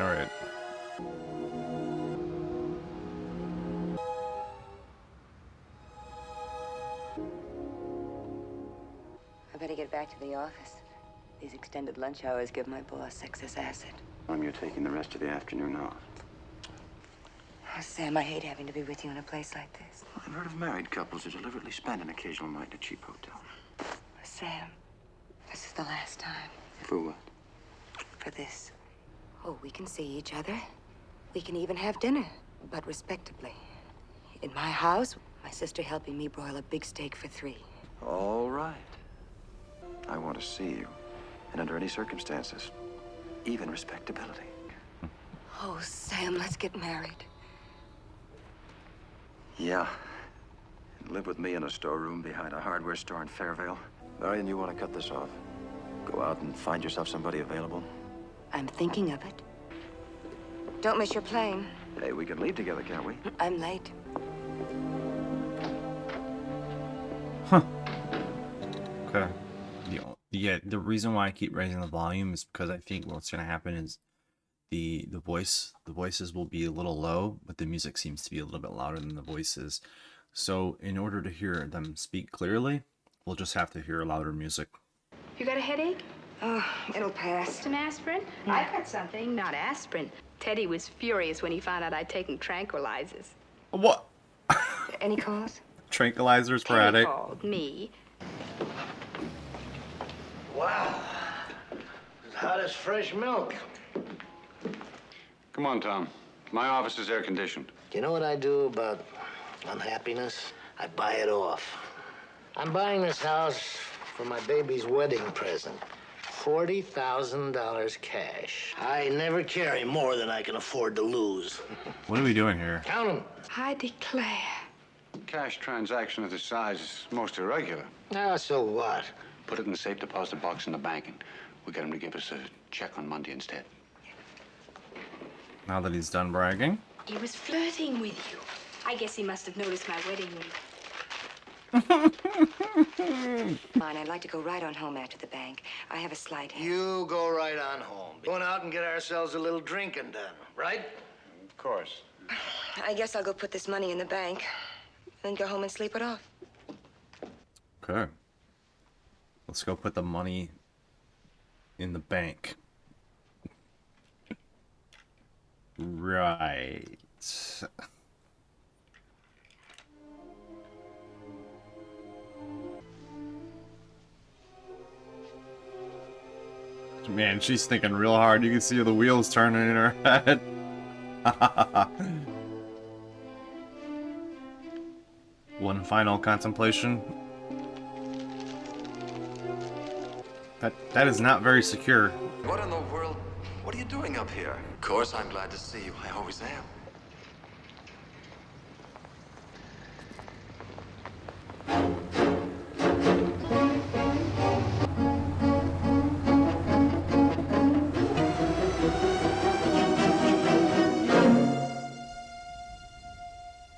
Alright. I better get back to the office. These extended lunch hours give my boss excess acid. You're taking the rest of the afternoon off. Oh, Sam, I hate having to be with you in a place like this. I've heard of married couples who deliberately spend an occasional night in a cheap hotel. Sam, this is the last time. For what? For this. Oh, we can see each other. We can even have dinner, but respectably. In my house, my sister helping me broil a big steak for 3. All right. I want to see you. And under any circumstances, even respectability. Oh, Sam, let's get married. Yeah. And live with me in a storeroom behind a hardware store in Fairvale. Marion, you want to cut this off? Go out and find yourself somebody available? I'm thinking of it. Don't miss your plane. Hey, we can leave together, can't we? I'm late. Okay. The reason why I keep raising the volume is because I think what's gonna happen is the voices will be a little low, but the music seems to be a little bit louder than the voices. So in order to hear them speak clearly, we'll just have to hear louder music. You got a headache? Oh, it'll pass. Some aspirin? I've got something, not aspirin. Teddy was furious when he found out I'd taken tranquilizers. What? Any calls? Tranquilizers for Teddy addict? called me. Wow. As hot as fresh milk. Come on, Tom. My office is air-conditioned. You know what I do about unhappiness? I buy it off. I'm buying this house for my baby's wedding present. $40,000 cash. I never carry more than I can afford to lose. What are we doing here? Count 'em. I declare. Cash transaction of this size is most irregular. Ah, so what? Put it in the safe deposit box in the bank, and we get him to give us a check on Monday instead. Now that he's done bragging. He was flirting with you. I guess he must have noticed my wedding ring. Fine, I'd like to go right on home after the bank. I have a slight headache. You go right on home. Going out and get ourselves a little drinking done, right? Of course. I guess I'll go put this money in the bank, then go home and sleep it off. Okay. Let's go put the money in the bank. Right. Man, she's thinking real hard. You can see the wheels turning in her head. One final contemplation. That is not very secure. What in the world? What are you doing up here? Of course, I'm glad to see you. I always am.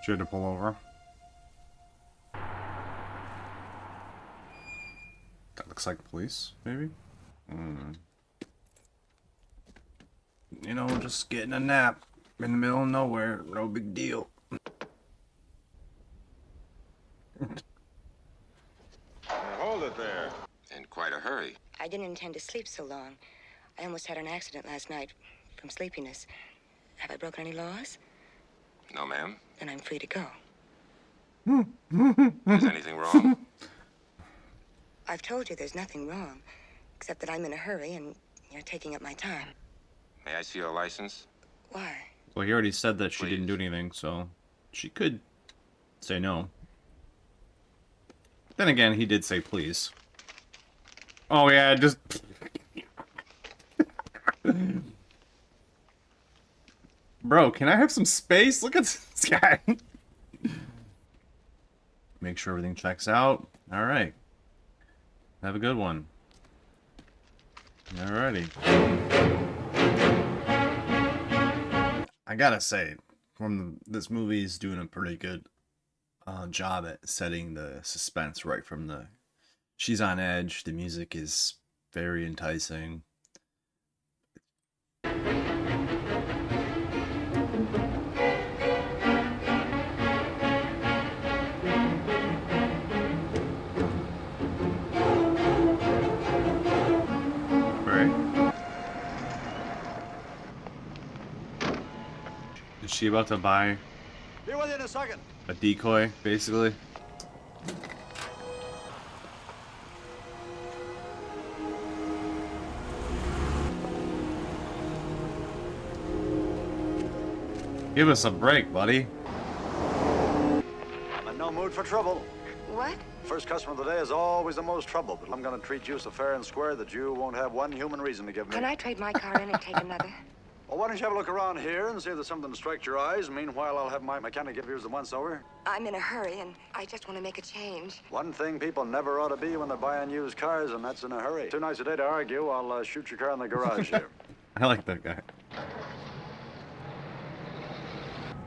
She had to pull over. That looks like police, maybe? You know, just getting a nap in the middle of nowhere. No big deal. Hold it there. In quite a hurry. I didn't intend to sleep so long. I almost had an accident last night from sleepiness. Have I broken any laws? No, ma'am. Then I'm free to go. Is anything wrong? I've told you there's nothing wrong, except that I'm in a hurry and you're taking up my time. May I see your license? Why? Well, he already said that she didn't do Please. anything, so she could say no. Then again, he did say please. Oh yeah, just... Bro, can I have some space? Look at this guy. Make sure everything checks out. Alright. Have a good one. Alrighty. I gotta say, this movie is doing a pretty good job at setting the suspense right from the... She's on edge. The music is very enticing. she about to buy Be with you in a second. a decoy, basically? Give us a break, buddy. I'm in no mood for trouble. What? First customer of the day is always the most trouble, but I'm gonna treat you so fair and square that you won't have one human reason to give me. Can I trade my car in and take another? Well, why don't you have a look around here and see if there's something that strikes your eyes? Meanwhile, I'll have my mechanic give yours the once over. I'm in a hurry, and I just want to make a change. One thing people never ought to be when they're buying used cars, and that's in a hurry. Too nice a day to argue. I'll shoot your car in the garage here. I like that guy.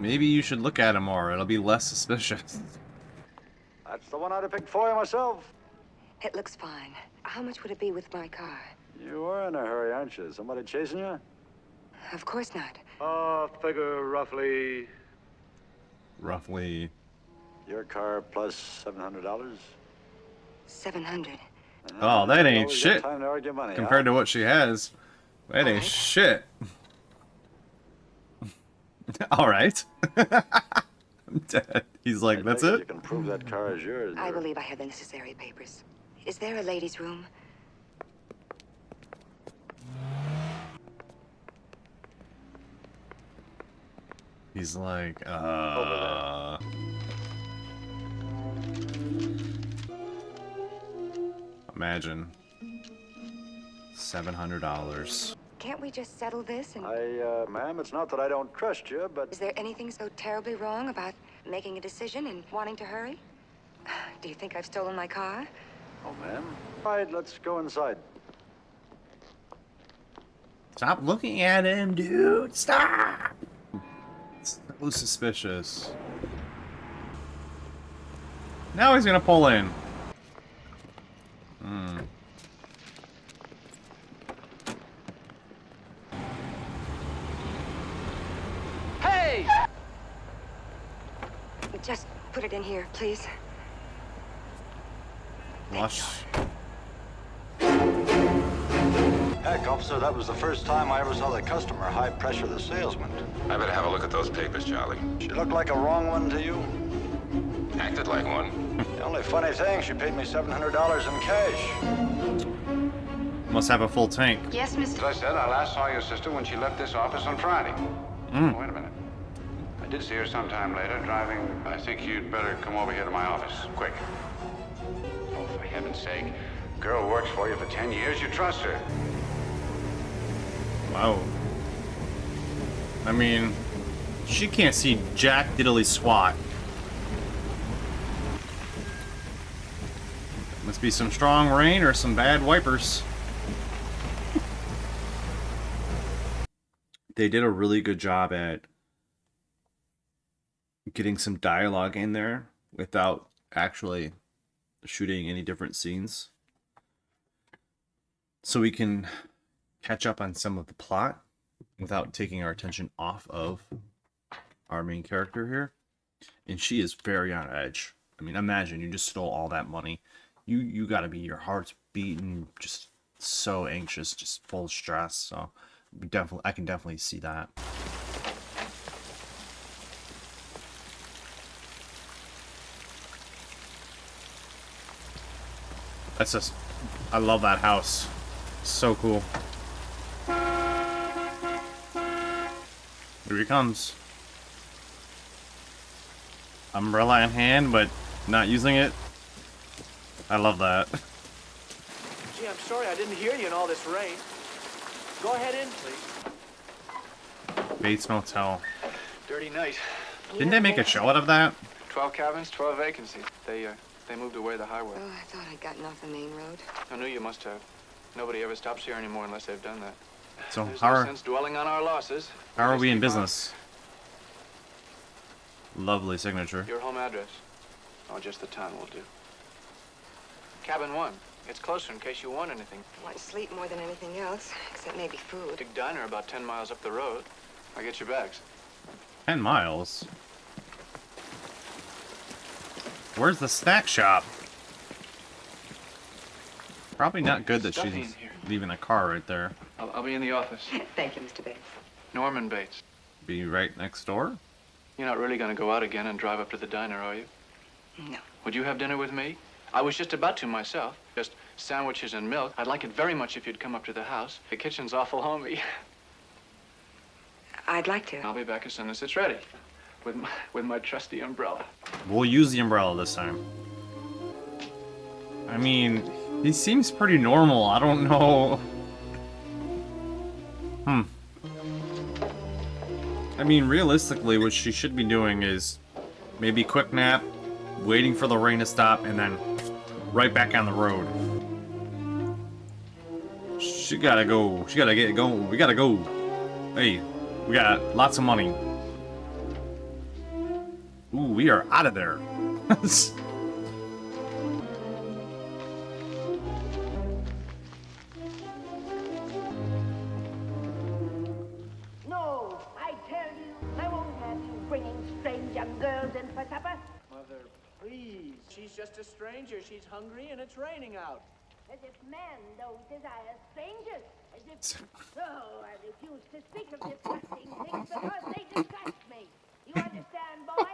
Maybe you should look at him more. It'll be less suspicious. That's the one I'd have picked for you myself. It looks fine. How much would it be with my car? You are in a hurry, aren't you? Somebody chasing you? Of course not. Figure roughly Roughly. your car plus $700. 700. Oh, that ain't Always shit. got time to argue money, Compared huh? to what she has. That ain't Alright. shit. Alright. I'm dead. He's like, I that's take it? You can prove that car is yours. I believe I have the necessary papers. Is there a ladies' room? He's like, imagine. $700. Can't we just settle this and... Ma'am, it's not that I don't trust you, but... Is there anything so terribly wrong about making a decision and wanting to hurry? Do you think I've stolen my car? Oh, ma'am. All right, let's go inside. Stop looking at him, dude. Stop. So suspicious. Now he's gonna pull in. Hey! Just put it in here, please. Watch. Heck, officer, that was the first time I ever saw the customer high pressure the salesman. I better have a look at those papers, Charlie. She looked like a wrong one to you? Acted like one. The only funny thing, she paid me $700 in cash. Must have a full tank. Yes, As Mr. I said, I last saw your sister when she left this office on Friday. Mm. Wait a minute. I did see her sometime later driving. I think you'd better come over here to my office, quick. Oh, for heaven's sake. Girl works for you for 10 years. You trust her. Wow. I mean, she can't see jack diddly squat. Must be some strong rain or some bad wipers. They did a really good job at getting some dialogue in there without actually shooting any different scenes. So we can catch up on some of the plot without taking our attention off of our main character here. And she is very on edge. I mean, imagine you just stole all that money. You gotta be, your heart's beating, just so anxious, just full of stress. So I can definitely see that. That's just, I love that house. So cool. Here he comes. Umbrella in hand, but not using it. I love that. Gee, I'm sorry I didn't hear you in all this rain. Go ahead in, please. Bates Motel. Dirty night. Didn't they make a show out of that? 12 cabins, 12 vacancies. They moved away the highway. Oh, I thought I'd gotten off the main road. I knew you must have. Nobody ever stops here anymore unless they've done that. So There's how no are, sense dwelling on our losses. how are Just we in keep on. business? Lovely signature. Your home address. Oh, just the town will do. Cabin 1. It's closer in case you want anything. I want sleep more than anything else, except maybe food. Big diner about 10 miles up the road. I'll get your bags. 10 miles? Where's the snack shop? Probably not good that Stuffy she's in here. leaving the car right there. I'll be in the office. Thank you, Mr. Bates. Norman Bates. be right next door. You're not really going to go out again and drive up to the diner, are you? No. Would you have dinner with me? I was just about to myself. Just sandwiches and milk. I'd like it very much if you'd come up to the house. The kitchen's awful homey. I'd like to. I'll be back as soon as it's ready. With my trusty umbrella. We'll use the umbrella this time. I mean, he seems pretty normal. I don't know. I mean, realistically, what she should be doing is maybe quick nap, waiting for the rain to stop, and then right back on the road. She gotta go. She gotta get going. We gotta go. Hey, we got lots of money. Ooh, we are out of there. No, I tell you, I won't have you bringing strange young girls in for supper. Mother, please. She's just a stranger. She's hungry and it's raining out. As if man don't desire strangers. As if... Oh, I refuse to speak of disgusting things because they disgust me. You understand, boy?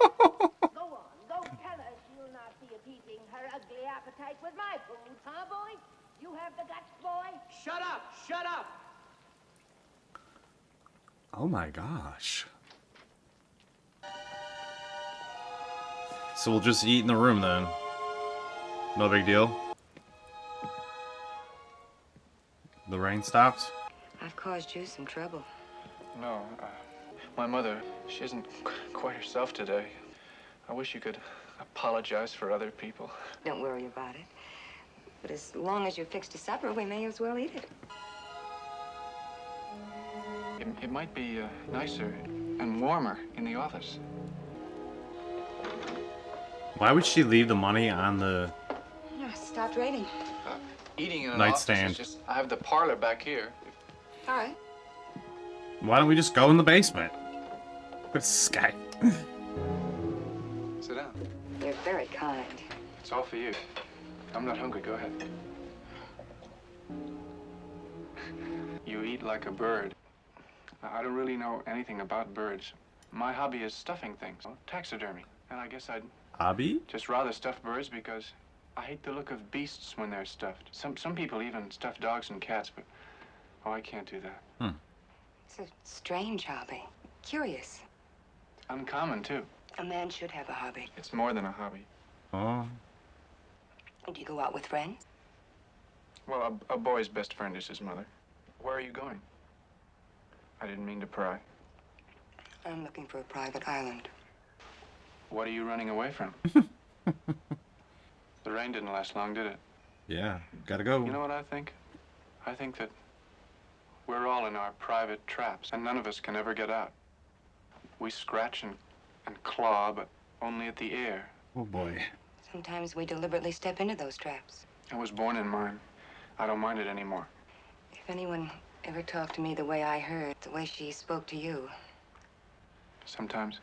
Go on, go tell her she'll not be appeasing her ugly appetite with my food, huh, boy? You have the guts, boy? Shut up! Shut up! Oh my gosh. So we'll just eat in the room then. No big deal. The rain stops. I've caused you some trouble. No, my mother, she isn't quite herself today. I wish you could apologize for other people. Don't worry about it. But as long as you're fixed a supper, we may as well eat it. It might be nicer and warmer in the office. Why would she leave the money on the No, stop raining. Eating in an Nightstand. office is just... I have the parlor back here. All right. Why don't we just go in the basement? Look at this guy. Sit down. You're very kind. It's all for you. I'm not hungry. Go ahead. You eat like a bird. I don't really know anything about birds. My hobby is stuffing things, taxidermy. And I guess I'd Hobby? just rather stuff birds because I hate the look of beasts when they're stuffed. Some people even stuff dogs and cats, but oh, I can't do that. It's a strange hobby. Curious. Uncommon, too. A man should have a hobby. It's more than a hobby. Oh. Do you go out with friends? Well, a boy's best friend is his mother. Where are you going? I didn't mean to pry. I'm looking for a private island. What are you running away from? The rain didn't last long, did it? Yeah, gotta go. You know what I think? I think that we're all in our private traps, and none of us can ever get out. We scratch and claw, but only at the air. Oh boy. Sometimes we deliberately step into those traps. I was born in mine. I don't mind it anymore. If anyone ever talked to me the way I heard, the way she spoke to you, Sometimes,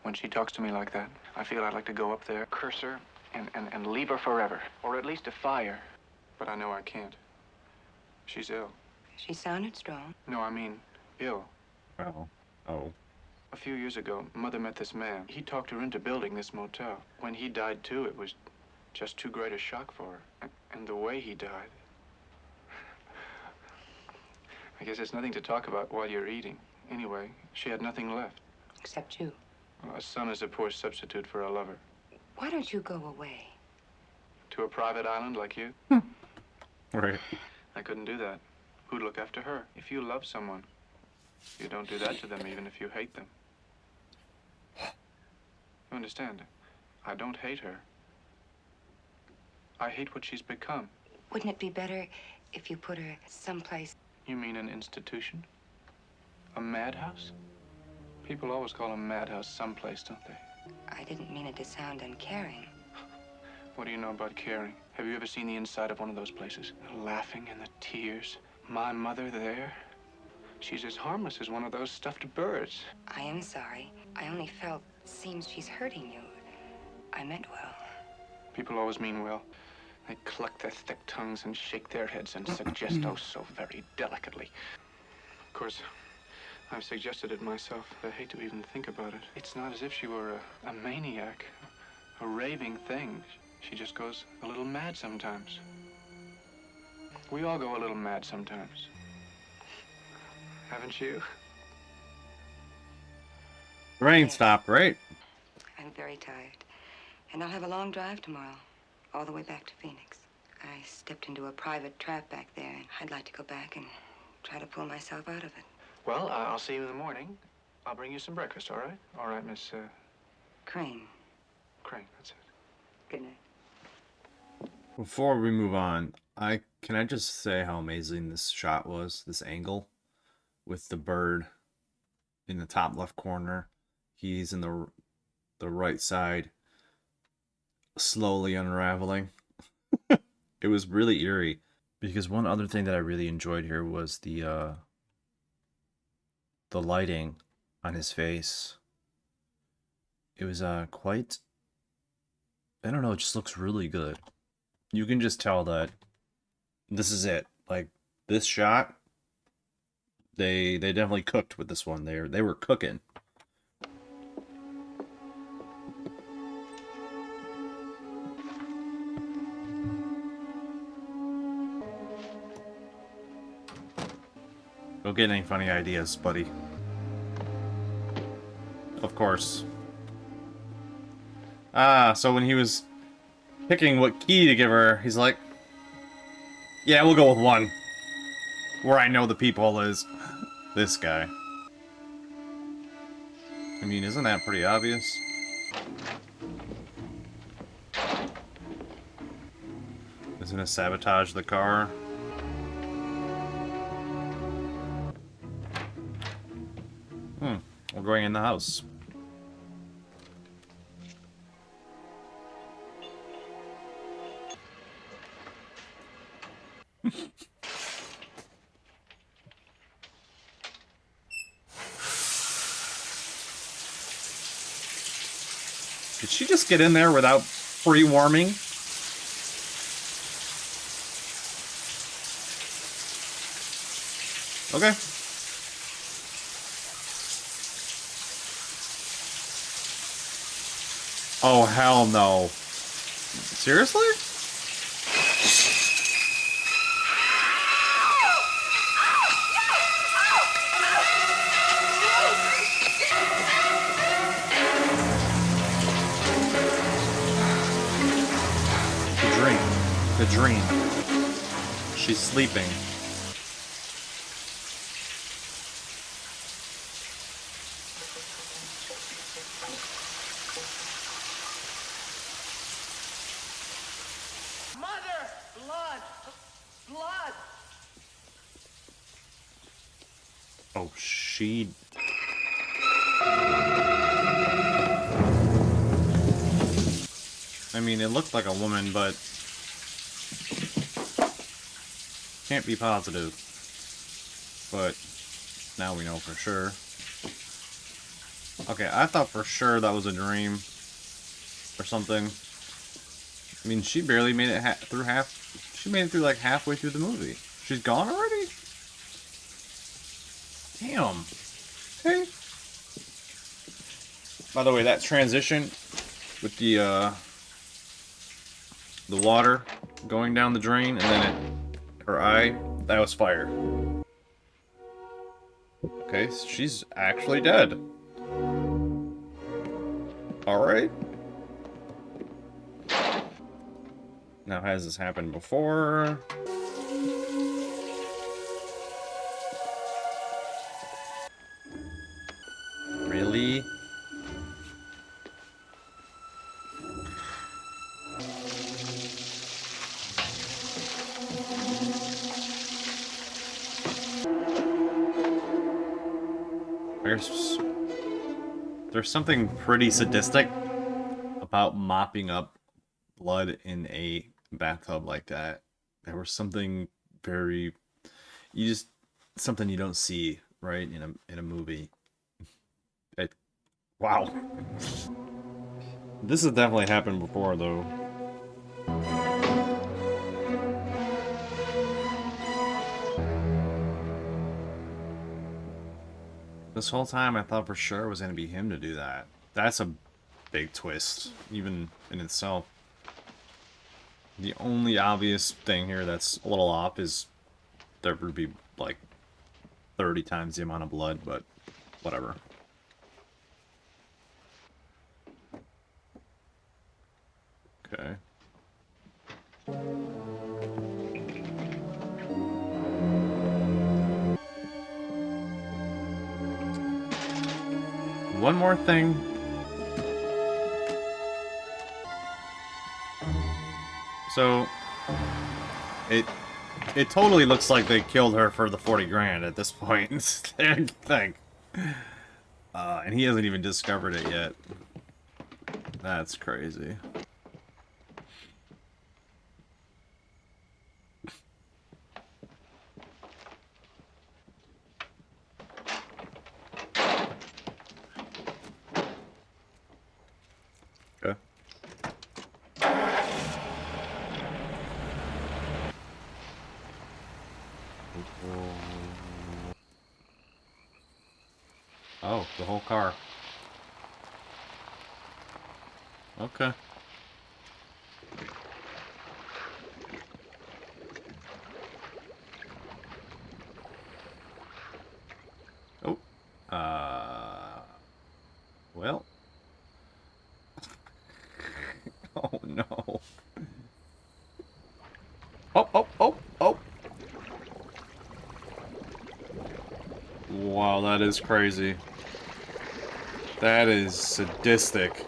when she talks to me like that, I feel I'd like to go up there, curse her, and leave her forever. Or at least defy her. But I know I can't. She's ill. she sounded strong. No, I mean, ill. Oh. Oh. A few years ago, Mother met this man. He talked her into building this motel. When he died, too, it was just too great a shock for her. And the way he died. I guess it's nothing to talk about while you're eating. Anyway, she had nothing left. Except you. Well, a son is a poor substitute for a lover. Why don't you go away? To a private island like you? Right. I couldn't do that. Who'd look after her? If you love someone, you don't do that to them even if you hate them. You understand? I don't hate her. I hate what she's become. Wouldn't it be better if you put her someplace? You mean an institution? A madhouse? People always call a madhouse someplace, don't they? I didn't mean it to sound uncaring. What do you know about caring? Have you ever seen the inside of one of those places? The laughing and the tears. My mother there? She's as harmless as one of those stuffed birds. I am sorry. I only felt it seems she's hurting you. I meant well. People always mean well. They cluck their thick tongues and shake their heads and suggest oh so very delicately. Of course, I've suggested it myself. I hate to even think about it. It's not as if she were a maniac, a raving thing. She just goes a little mad sometimes. We all go a little mad sometimes. Haven't you? The rain stopped, right? I'm very tired. And I'll have a long drive tomorrow, all the way back to Phoenix. I stepped into a private trap back there, and I'd like to go back and try to pull myself out of it. Well, I'll see you in the morning. I'll bring you some breakfast, all right? All right, Miss, Crane, Crane, that's it. good night. Before we move on, can I just say how amazing this shot was, this angle, with the bird in the top left corner. He's in the right side, slowly unraveling. It was really eerie, because one other thing that I really enjoyed here was the lighting on his face. It was quite, I don't know, it just looks really good. You can just tell that this is it. Like, this shot, they definitely cooked with this one. They were cooking. Don't get any funny ideas, buddy. Of course. Ah, so when he was picking what key to give her, he's like, yeah, we'll go with one. Where I know the peephole is. This guy. I mean, isn't that pretty obvious? Isn't it sabotage the car? We're going in the house. Did she just get in there without pre-warming? Okay. Oh, hell no. Seriously? The dream. She's sleeping. Mother! Blood! Blood! Oh, she... I mean, it looked like a woman, but... can't be positive. But now we know for sure. Okay, I thought for sure that was a dream or something. I mean, she barely made it through half. She made it through like halfway through the movie. She's gone already? Damn. Hey. By the way, that transition with the water going down the drain and then her eye, that was fire. Okay, so she's actually dead. Alright. Now, has this happened before? Really? There's something pretty sadistic about mopping up blood in a bathtub like that. There was something very, something you don't see, right, in a movie. Wow. This has definitely happened before, though. This whole time I thought for sure it was gonna be him to do that. That's a big twist, even in itself. The only obvious thing here that's a little off is there would be like 30 times the amount of blood, but whatever. Okay. One more thing. So, it totally looks like they killed her for the 40 grand at this point. I think. And he hasn't even discovered it yet. That's crazy. Okay. Oh, the whole car. Okay. Oh. Well. Oh, no. Oh, oh, oh, oh. Wow, that is crazy. That is sadistic.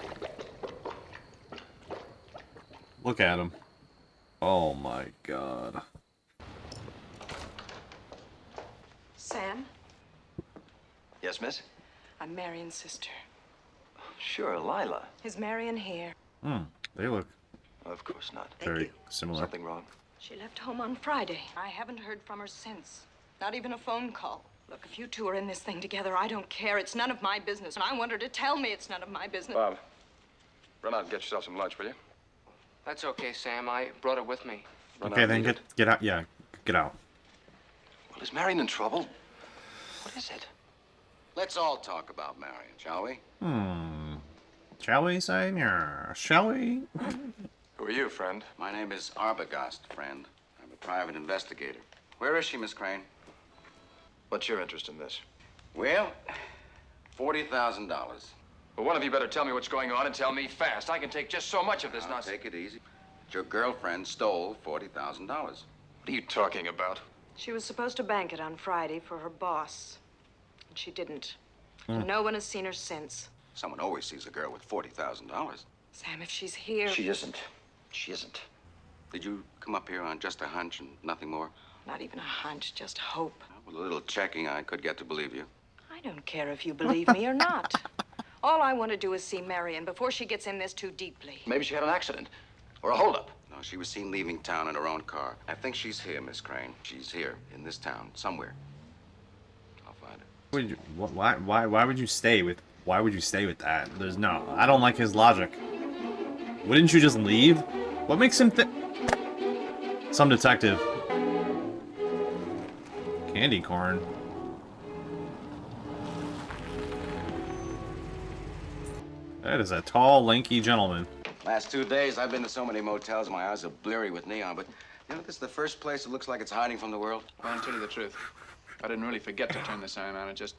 Look at him. Oh my god. Sam, Yes, miss? I'm Marion's sister. Sure, Lila. Is Marion here? They look Of course not. very similar. Something wrong? She left home on Friday. I haven't heard from her since. Not even a phone call. Look, if you two are in this thing together, I don't care. It's none of my business. And I want her to tell me it's none of my business. Bob, run out and get yourself some lunch, will you? That's okay, Sam. I brought it with me. Okay, then get out. Yeah, get out. Well, is Marion in trouble? What is it? Let's all talk about Marion, shall we? Shall we say? Yeah. Shall we? Who are you, friend? My name is Arbogast, friend. I'm a private investigator. Where is she, Miss Crane? What's your interest in this? Well, $40,000. Well, one of you better tell me what's going on and tell me fast. I can take just so much of this Now, nonsense. take it easy. Your girlfriend stole $40,000. What are you talking about? She was supposed to bank it on Friday for her boss. And she didn't. And no one has seen her since. Someone always sees a girl with $40,000. Sam, if she's here... She isn't. She isn't. Did you come up here on just a hunch and nothing more? Not even a hunch, just hope. With a little checking, I could get to believe you. I don't care if you believe me or not. All I want to do is see Marion before she gets in this too deeply. Maybe she had an accident. Or a holdup. No, she was seen leaving town in her own car. I think she's here, Miss Crane. She's here, in this town, somewhere. I'll find her. Would you, why would you stay with? Why would you stay with that? There's no. I don't like his logic. Wouldn't you just leave? What makes him think? Some detective. Candy corn. That is a tall, lanky gentleman. Last 2 days, I've been to so many motels, my eyes are bleary with neon, but you know, this is the first place that looks like it's hiding from the world. Well, I'll tell you the truth. I didn't really forget to turn the sign on. It just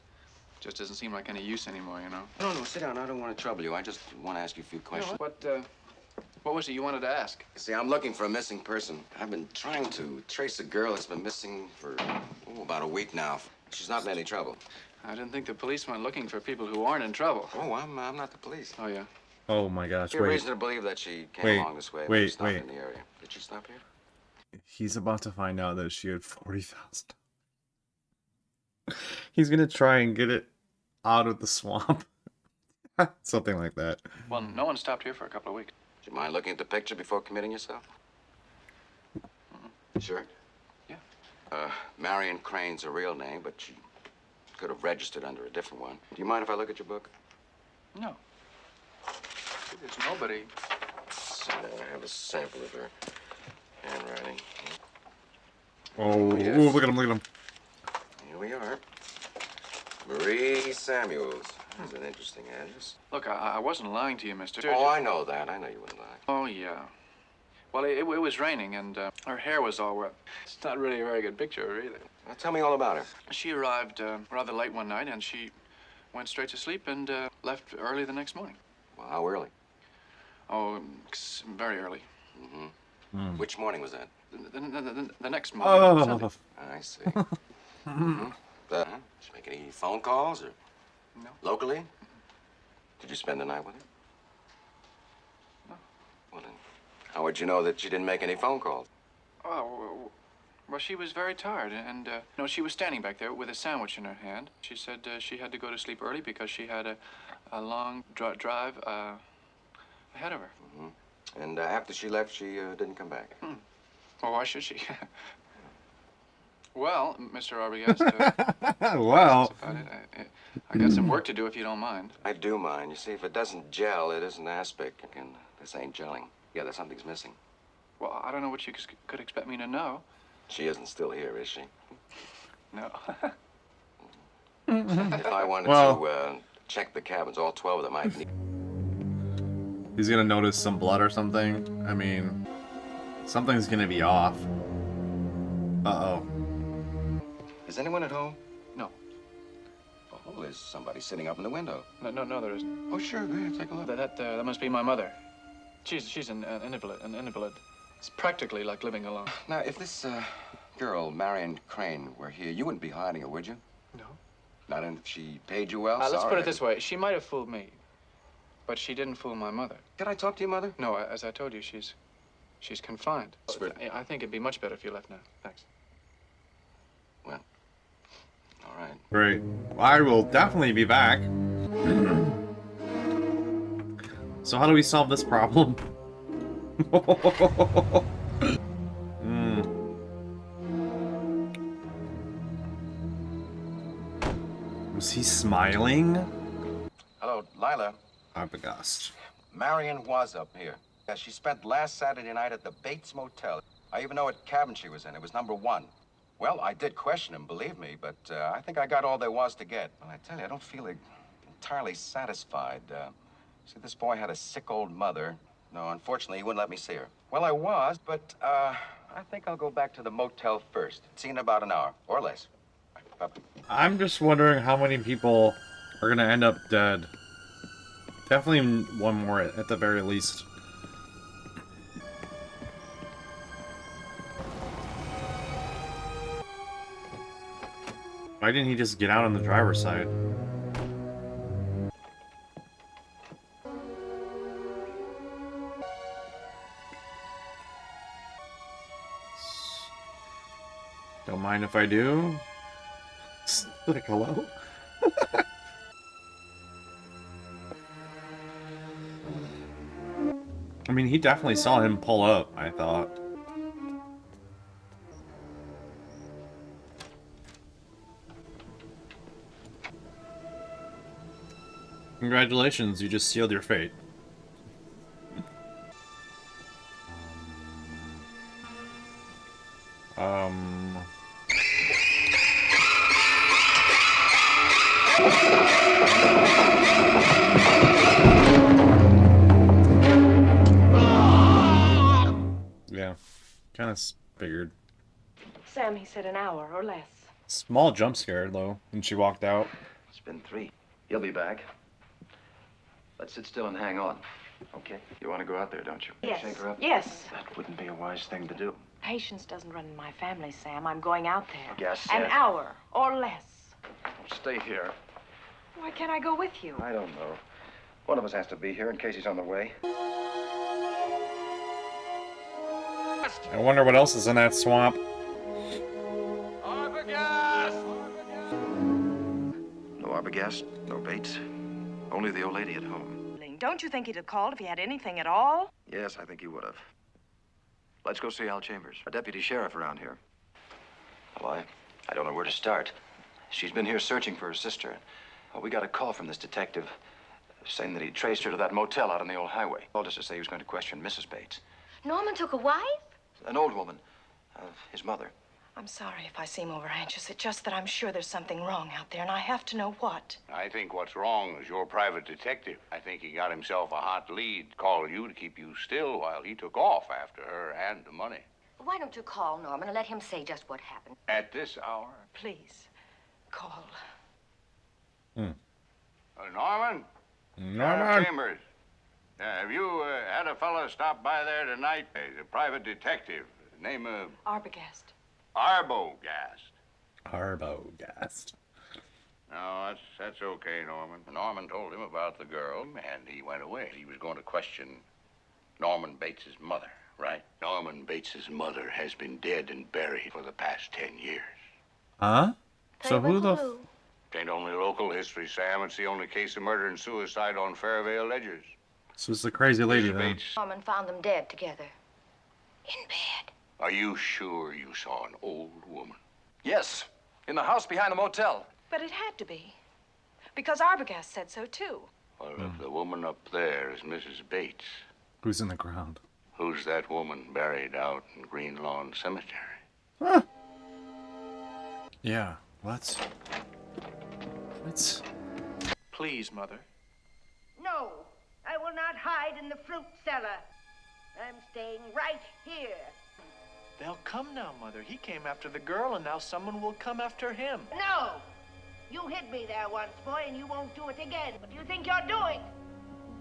doesn't seem like any use anymore, you know? No, sit down. I don't want to trouble you. I just want to ask you a few questions. What was it you wanted to ask? You see, I'm looking for a missing person. I've been trying to trace a girl that's been missing for about a week now. She's not in any trouble. I didn't think the police went looking for people who aren't in trouble. Oh, I'm not the police. Oh, yeah? Oh my gosh! There's Wait. reason to believe that she came Wait, along this way. wait, She stopped wait. in the area. Did she stop here? He's about to find out that she had 40,000. He's gonna try and get it out of the swamp. Something like that. Well, no one stopped here for a couple of weeks. Do you mind looking at the picture before committing yourself? Sure. Yeah. Marion Crane's a real name, but she could have registered under a different one. Do you mind if I look at your book? No. There's nobody. I have a sample of her handwriting. Oh, yes. ooh, look at him! Look at him! Here we are. Marie Samuels. That's an interesting address. Look, I wasn't lying to you, Mr. Oh, I know that. I know you wouldn't lie. Oh, yeah. Well, it was raining, and her hair was all wet. It's not really a very good picture of her either. Now, tell me all about her. She arrived rather late one night, and she went straight to sleep and left early the next morning. Well, how early? Oh, very early. Mm-hmm. Which morning was that? The next morning. Oh. Sunday. I see. Mm-hmm. Did she make any phone calls or? No. Locally? Did you spend the night with her? No. Well, then, how would you know that she didn't make any phone calls? Oh, well, she was very tired, and no, she was standing back there with a sandwich in her hand. She said she had to go to sleep early because she had a long drive ahead of her. Mm-hmm. And after she left, she didn't come back. Well, why should she? Well, Mr. Arbogast, Well, that's about it. I got some work to do if you don't mind. I do mind. You see, if it doesn't gel, it isn't aspic, and this ain't gelling. Yeah, there's something's missing. Well, I don't know what you could expect me to know. She isn't still here, is she? No. If I wanted Well. to check the cabins, all 12 of them, I'd need... he's gonna notice some blood or something. I mean, something's gonna be off. Uh-oh. Is anyone at home? No. Oh, there's somebody sitting up in the window. No, there isn't. Oh, sure, go ahead, take a look. That must be my mother. She's an invalid. It's practically like living alone. Now, if this girl, Marion Crane, were here, you wouldn't be hiding her, would you? No. Not if she paid you well? Let's Sorry. put it this way. She might have fooled me, but she didn't fool my mother. Can I talk to your mother? No, as I told you, she's confined. Spirit. I think it'd be much better if you left now. Thanks. Well, all right. Great. I will definitely be back. So how do we solve this problem? Was he smiling? Hello, Lila. Arbogast. Marion was up here. Yeah, she spent last Saturday night at the Bates Motel. I even know what cabin she was in. It was number 1. Well, I did question him, believe me, but I think I got all there was to get. Well, I tell you, I don't feel entirely satisfied. See, this boy had a sick old mother. No, unfortunately, he wouldn't let me see her. Well, I was, but I think I'll go back to the motel first. See you in about an hour, or less. Bye-bye. I'm just wondering how many people are gonna end up dead. Definitely one more at the very least. Why didn't he just get out on the driver's side? Don't mind if I do. Like, hello? I mean, he definitely saw him pull up, I thought. Congratulations, you just sealed your fate. Yeah, kind of figured. Sam, he said an hour or less. Small jump scare, though, when she walked out. It's been 3. He'll be back. Let's sit still and hang on. Okay? You want to go out there, don't you? Yes. Shake her up? Yes. That wouldn't be a wise thing to do. Patience doesn't run in my family, Sam. I'm going out there. Yes, An hour or less. Stay here. Why can't I go with you? I don't know. One of us has to be here in case he's on the way. I wonder what else is in that swamp. No Arbogast, no Bates. Only the old lady at home. Don't you think he'd have called if he had anything at all? Yes, I think he would have. Let's go see Al Chambers, a deputy sheriff around here. Well, I don't know where to start. She's been here searching for her sister. Well, we got a call from this detective saying that he traced her to that motel out on the old highway. He told us to say he was going to question Mrs. Bates. Norman took a wife? An old woman, his mother. I'm sorry if I seem over anxious. It's just that I'm sure there's something wrong out there, and I have to know what. I think what's wrong is your private detective. I think he got himself a hot lead, called you to keep you still while he took off after her and the money. Why don't you call Norman and let him say just what happened? At this hour? Please, call. Norman? Norman. Chambers. Have you had a fella stop by there tonight? He's a private detective. Name of... Arbogast. Arbogast. Arbogast. No, that's okay, Norman. Norman told him about the girl, and he went away. He was going to question Norman Bates's mother, right? Norman Bates's mother has been dead and buried for the past 10 years. Huh? So who the... It ain't only local history, Sam. It's the only case of murder and suicide on Fairvale ledgers. So it's the crazy lady Mr. then. Bates, Norman found them dead together. In bed. are you sure you saw an old woman? Yes, in the house behind the motel. But it had to be. Because Arbogast said so, too. Well, if the woman up there is Mrs. Bates, Who's in the ground? who's that woman buried out in Green Lawn Cemetery? Huh. Yeah, what? What? Please, Mother. No, I will not hide in the fruit cellar. I'm staying right here. They'll come now, Mother. He came after the girl, and now someone will come after him. No! You hit me there once, boy, and you won't do it again. What do you think you're doing?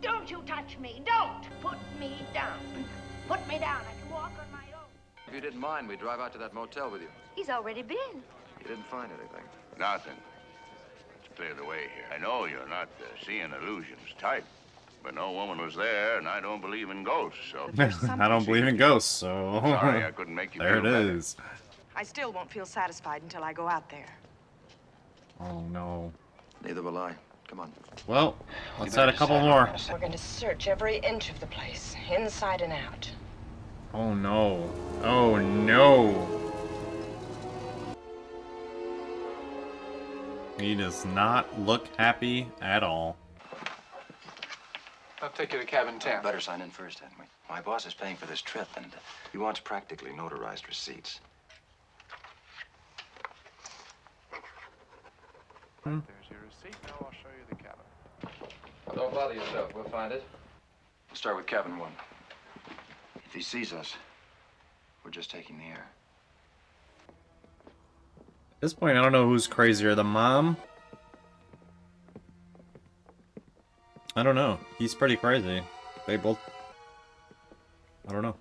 Don't you touch me. Don't put me down. Put me down. I can walk on my own. If you didn't mind, we'd drive out to that motel with you. He's already been. You didn't find anything. Nothing. Let's clear the way here. I know you're not the seeing illusions type, but no woman was there, and I don't believe in ghosts, so... I don't believe in ghosts, so... Sorry I couldn't make you there feel it better. is. I still won't feel satisfied until I go out there. Oh no. Neither will I. Come on. Well, let's add a couple more. We're going to search every inch of the place, inside and out. Oh no. Oh no. He does not look happy at all. I'll take you to cabin 10. Better sign in first, hadn't we? My boss is paying for this trip, and he wants practically notarized receipts. There's your receipt. Now I'll show you the cabin. Don't bother yourself. We'll find it. We'll start with cabin 1. If he sees us, we're just taking the air. At this point, I don't know who's crazier, the mom? I don't know. He's pretty crazy. They both... I don't know.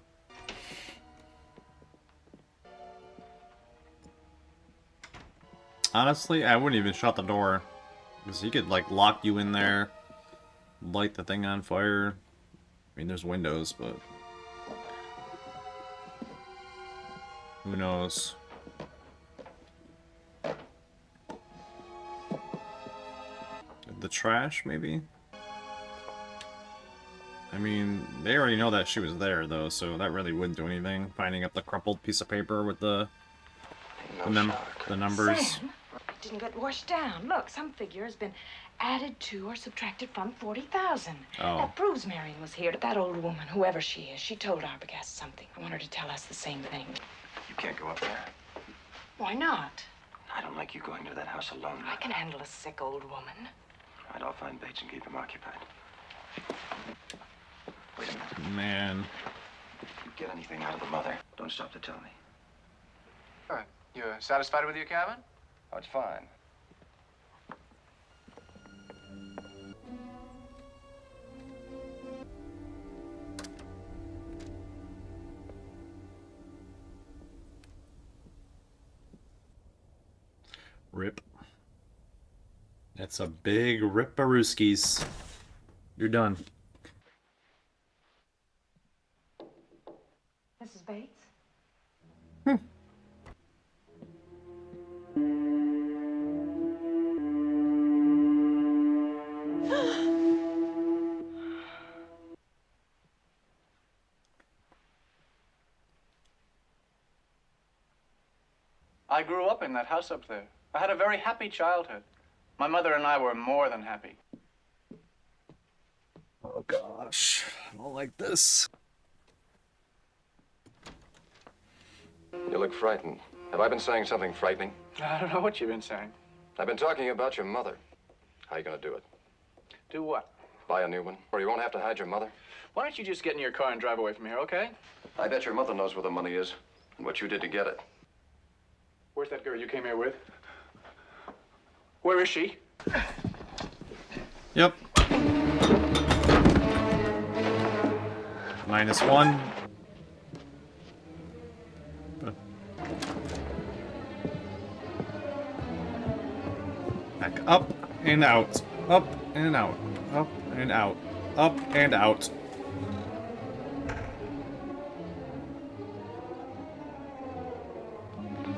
Honestly, I wouldn't even shut the door. Because he could, like, lock you in there. Light the thing on fire. I mean, there's windows, but... who knows? The trash, maybe? I mean, they already know that she was there, though, so that really wouldn't do anything. Finding up the crumpled piece of paper with the numbers. Sam, it didn't get washed down. Look, some figure has been added to or subtracted from 40,000. Oh. That proves Marion was here. That old woman, whoever she is, she told Arbogast something. I want her to tell us the same thing. You can't go up there. Why not? I don't like you going to that house alone. I can handle a sick old woman. All right, I'll find Bates and keep him occupied. Wait a minute. Man. If you get anything out of the mother, don't stop to tell me. All right. You satisfied with your cabin? Oh, it's fine. Rip. That's a big rip-a-rooskies. You're done. Mrs. Bates? I grew up in that house up there. I had a very happy childhood. My mother and I were more than happy. Oh gosh, I don't like this. You look frightened. Have I been saying something frightening? I don't know what you've been saying. I've been talking about your mother. How are you going to do it? Do what? Buy a new one? Or you won't have to hide your mother? Why don't you just get in your car and drive away from here, okay? I bet your mother knows where the money is and what you did to get it. Where's that girl you came here with? Where is she? Yep. -1. Back up and out. Up and out. Up and out. Up and out.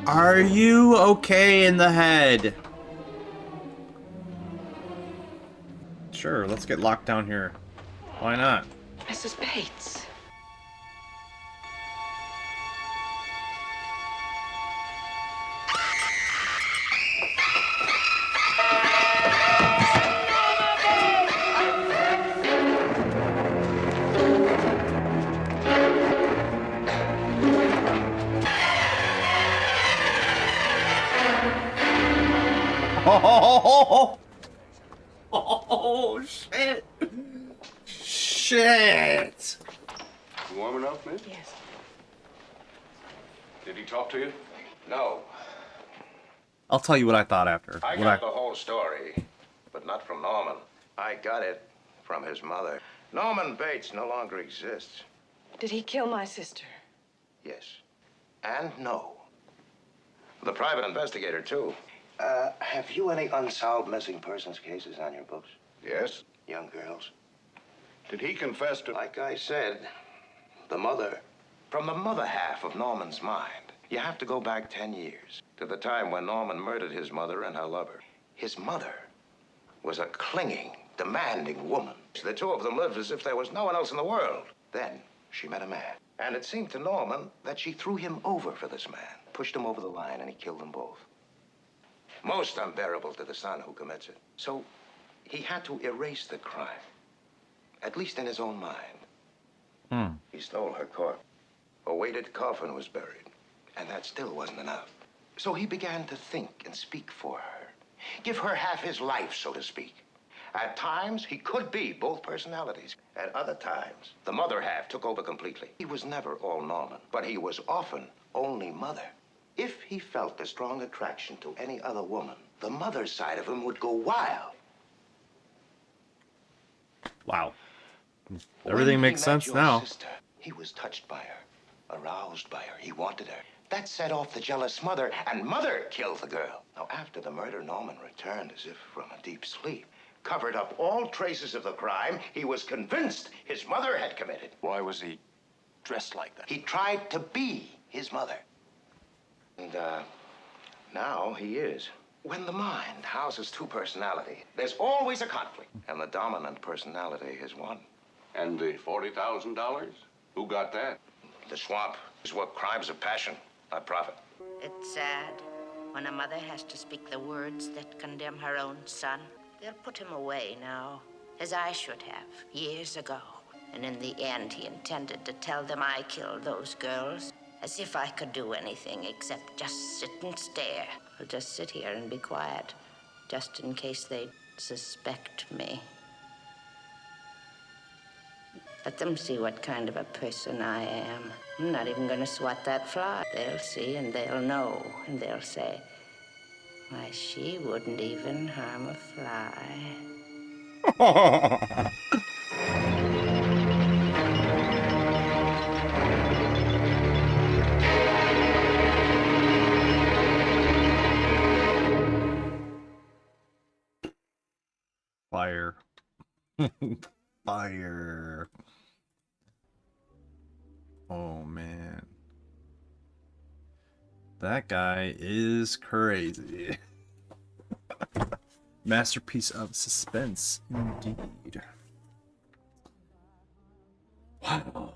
Are you okay in the head? Sure, let's get locked down here. Why not? Mrs. Bates. Oh, oh shit! Shit! You warm enough, miss? Yes. Did he talk to you? No. I'll tell you what I thought after. I What got the whole story, but not from Norman. I got it from his mother. Norman Bates no longer exists. Did he kill my sister? Yes. And no. The private investigator, too. Have you any unsolved missing persons cases on your books? Yes. Young girls? Did he confess to... Like I said, the mother. From the mother half of Norman's mind, you have to go back 10 years to the time when Norman murdered his mother and her lover. His mother was a clinging, demanding woman. The two of them lived as if there was no one else in the world. Then she met a man. And it seemed to Norman that she threw him over for this man, pushed him over the line, and he killed them both. Most unbearable to the son who commits it. So he had to erase the crime, at least in his own mind. He stole her corpse. A weighted coffin was buried, and that still wasn't enough. So he began to think and speak for her, give her half his life, so to speak. At times, he could be both personalities. At other times, the mother half took over completely. He was never all Norman, but he was often only mother. If he felt a strong attraction to any other woman, the mother's side of him would go wild. Wow. Everything makes sense now. Sister, he was touched by her, aroused by her. He wanted her. That set off the jealous mother, and mother killed the girl. Now, after the murder, Norman returned as if from a deep sleep, covered up all traces of the crime he was convinced his mother had committed. Why was he dressed like that? He tried to be his mother. And, now he is. When the mind houses two personalities, there's always a conflict, and the dominant personality is one. And the $40,000? Who got that? The swamp is what crimes of passion, not profit. It's sad when a mother has to speak the words that condemn her own son. They'll put him away now, as I should have, years ago. And in the end, he intended to tell them I killed those girls. As if I could do anything except just sit and stare. I'll just sit here and be quiet, just in case they suspect me. Let them see what kind of a person I am. I'm not even going to swat that fly. They'll see and they'll know, and they'll say, why, she wouldn't even harm a fly. Fire. Fire. Oh, man. That guy is crazy. Masterpiece of suspense, indeed. Wow.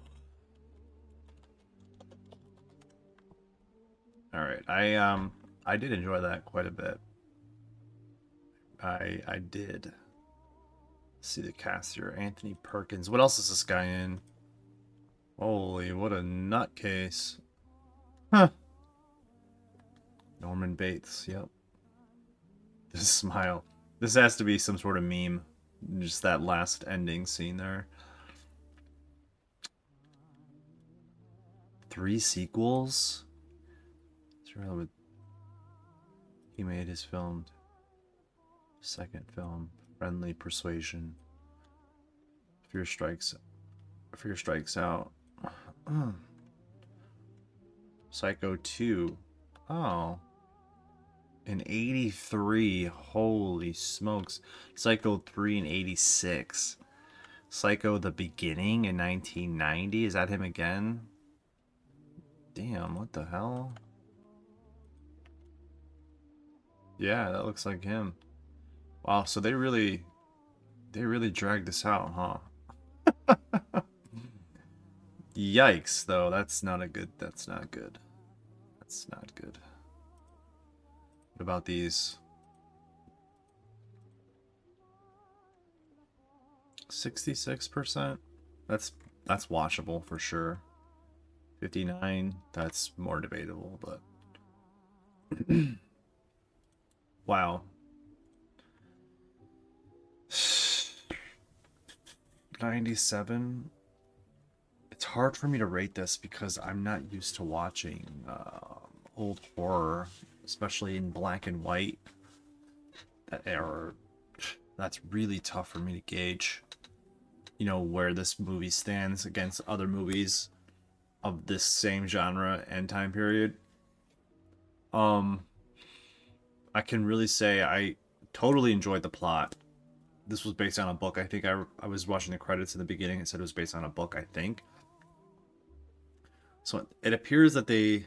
All right, I did enjoy that quite a bit. I did. See the cast here. Anthony Perkins. What else is this guy in? Holy, what a nutcase. Huh. Norman Bates, yep. This smile. This has to be some sort of meme. Just that last ending scene there. 3 sequels? He made his film. Second film. Friendly Persuasion. Fear Strikes Out. Psycho 2. Oh. In 83. Holy smokes. Psycho 3 in 86. Psycho the Beginning in 1990. Is that him again? Damn, what the hell? Yeah, that looks like him. Wow, so they really dragged this out, huh? Yikes, though. That's not good. That's not good. What about these? 66%? That's watchable for sure. 59, that's more debatable, but wow. 97. It's hard for me to rate this because I'm not used to watching old horror, especially in black and white. That era, that's really tough for me to gauge. You know, where this movie stands against other movies of this same genre and time period. I can really say I totally enjoyed the plot. This was based on a book. I think I was watching the credits in the beginning. It said it was based on a book, I think. So it appears that they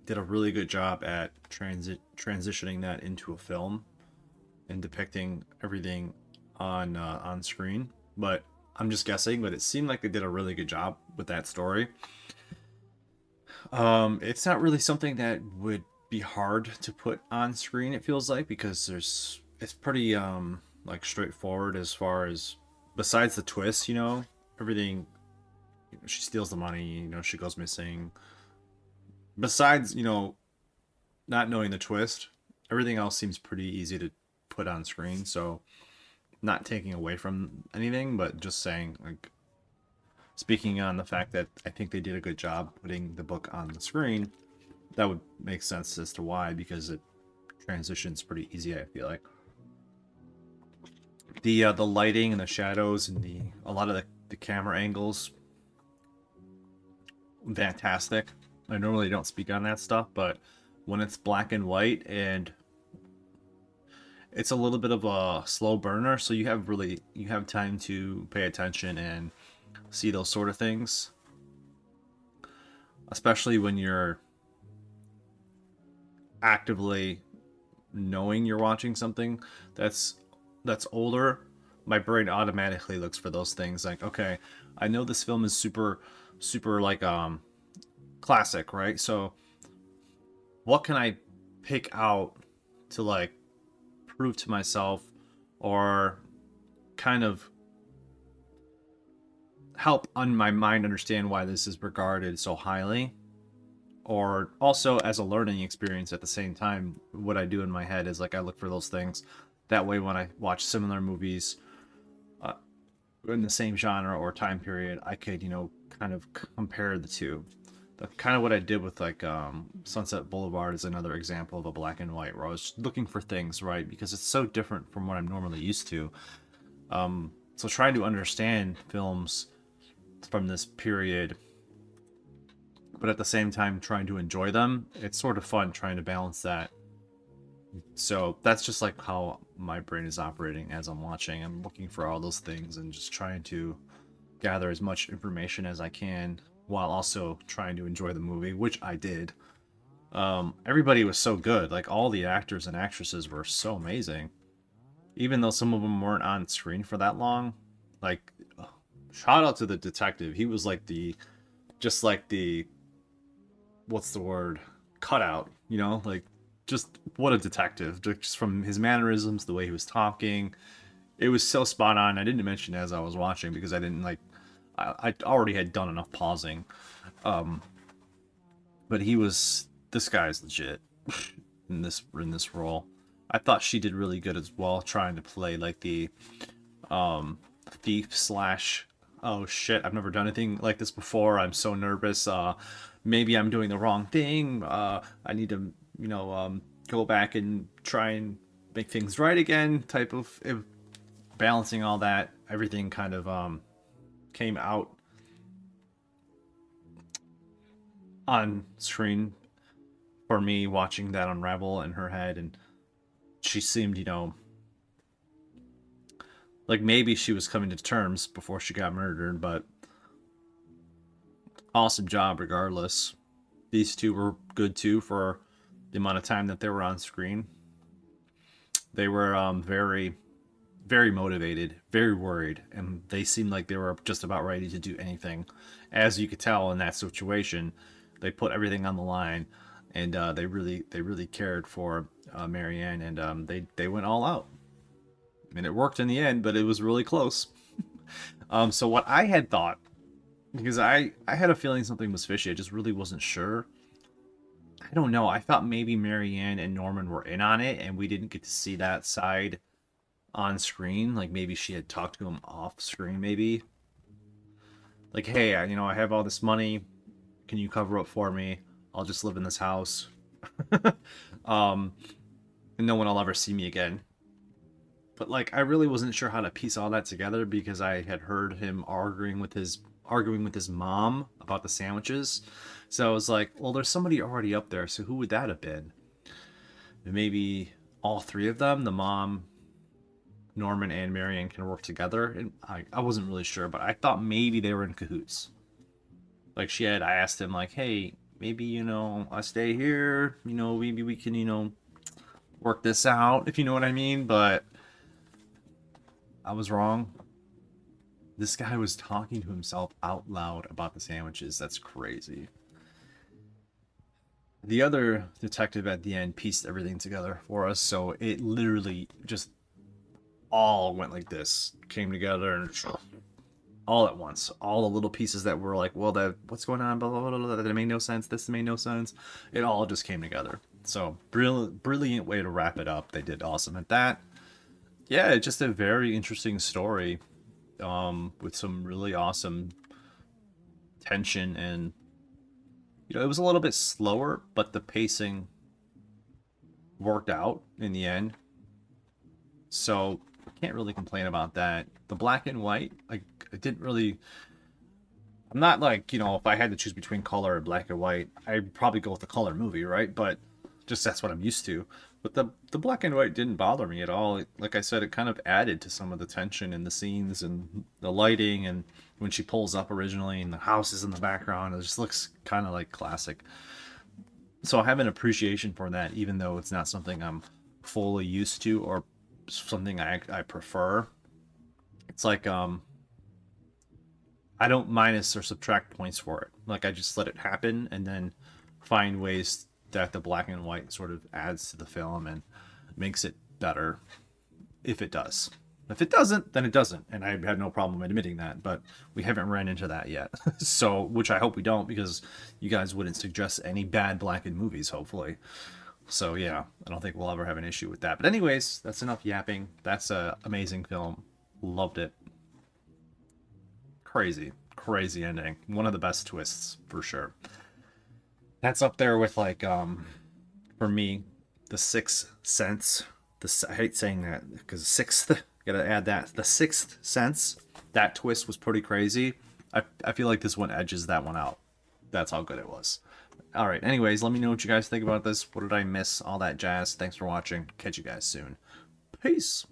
did a really good job at transitioning that into a film and depicting everything on screen. But I'm just guessing, but it seemed like they did a really good job with that story. It's not really something that would be hard to put on screen, it feels like, because it's pretty like straightforward as far as, besides the twist, you know, everything, you know, she steals the money, you know, she goes missing. Besides, you know, not knowing the twist, everything else seems pretty easy to put on screen, so not taking away from anything, but just saying, like, speaking on the fact that I think they did a good job putting the book on the screen, that would make sense as to why, because it transitions pretty easy, I feel like. The lighting and the shadows and a lot of the camera angles, fantastic. I normally don't speak on that stuff, but when it's black and white and it's a little bit of a slow burner, so you have time to pay attention and see those sort of things, especially when you're actively knowing you're watching something that's older. My brain automatically looks for those things, like, okay, I know this film is super like classic, right? So what can I pick out to, like, prove to myself or kind of help on my mind understand why this is regarded so highly, or also as a learning experience at the same time. What I do in my head is, like, I look for those things. That way when I watch similar movies in the same genre or time period, I could, you know, kind of compare the two. Kind of what I did with, like, Sunset Boulevard is another example of a black and white, where I was looking for things, right? Because it's so different from what I'm normally used to. So trying to understand films from this period, but at the same time trying to enjoy them, it's sort of fun trying to balance that. So that's just like how my brain is operating as I'm watching. I'm looking for all those things and just trying to gather as much information as I can while also trying to enjoy the movie, which I did. Everybody was so good. Like, all the actors and actresses were so amazing. Even though some of them weren't on screen for that long. Like, shout out to the detective. He was like just like the, what's the word? Cutout, you know? Like, just what a detective. Just from his mannerisms, the way he was talking. It was so spot on. I didn't mention it as I was watching because I didn't, like, I already had done enough pausing. But this guy's legit. in this role. I thought she did really good as well, trying to play like the thief slash, oh shit, I've never done anything like this before, I'm so nervous, maybe I'm doing the wrong thing, I need to, go back and try and make things right again type of balancing all that. Everything kind of came out on screen for me, watching that unravel in her head. And she seemed, like maybe she was coming to terms before she got murdered, but awesome job regardless. These two were good too for the amount of time that they were on screen. They were very, very motivated, very worried, and they seemed like they were just about ready to do anything. As you could tell in that situation, they put everything on the line, and they really cared for Marianne, and they went all out. I mean, it worked in the end, but it was really close. So what I had thought, because I had a feeling something was fishy, I just really wasn't sure. I don't know, I thought maybe Marianne and Norman were in on it, and we didn't get to see that side on screen. Like maybe she had talked to him off screen, maybe. Like, hey, I have all this money, can you cover up for me? I'll just live in this house. And no one will ever see me again. But like, I really wasn't sure how to piece all that together, because I had heard him arguing with his mom about the sandwiches. So I was like, well, there's somebody already up there, so who would that have been? Maybe all three of them, the mom, Norman, and Marianne, can work together. And I wasn't really sure, but I thought maybe they were in cahoots. Like I asked him like, hey, maybe, I stay here, maybe we can, work this out, if you know what I mean. But I was wrong. This guy was talking to himself out loud about the sandwiches. That's crazy. The other detective at the end pieced everything together for us, so it literally just all went like this, came together, and all at once. All the little pieces that were like, well, what's going on, blah, blah, blah, blah, that made no sense, this made no sense. It all just came together. So, brilliant way to wrap it up. They did awesome at that. Yeah, just a very interesting story, with some really awesome tension, and it was a little bit slower, but the pacing worked out in the end. So I can't really complain about that. The black and white, I didn't really. I'm not like, if I had to choose between color and black and white, I'd probably go with the color movie, right? But just that's what I'm used to. But the black and white didn't bother me at all. Like I said, it kind of added to some of the tension in the scenes and the lighting, and when she pulls up originally and the house is in the background, it just looks kind of like classic. So I have an appreciation for that, even though it's not something I'm fully used to or something I prefer. It's like I don't minus or subtract points for it. Like I just let it happen and then find ways that the black and white sort of adds to the film and makes it better if it does. If it doesn't, then it doesn't, and I have no problem admitting that, but we haven't ran into that yet. So, which I hope we don't, because you guys wouldn't suggest any bad blackened movies, hopefully. So yeah, I don't think we'll ever have an issue with that. But anyways, that's enough yapping. That's an amazing film. Loved it. Crazy ending. One of the best twists, for sure. That's up there with, like, for me, The Sixth Sense. I hate saying that, because sixth, gotta add that. The Sixth Sense, that twist was pretty crazy. I feel like this one edges that one out. That's how good it was. Alright, anyways, let me know what you guys think about this. What did I miss? All that jazz. Thanks for watching. Catch you guys soon. Peace.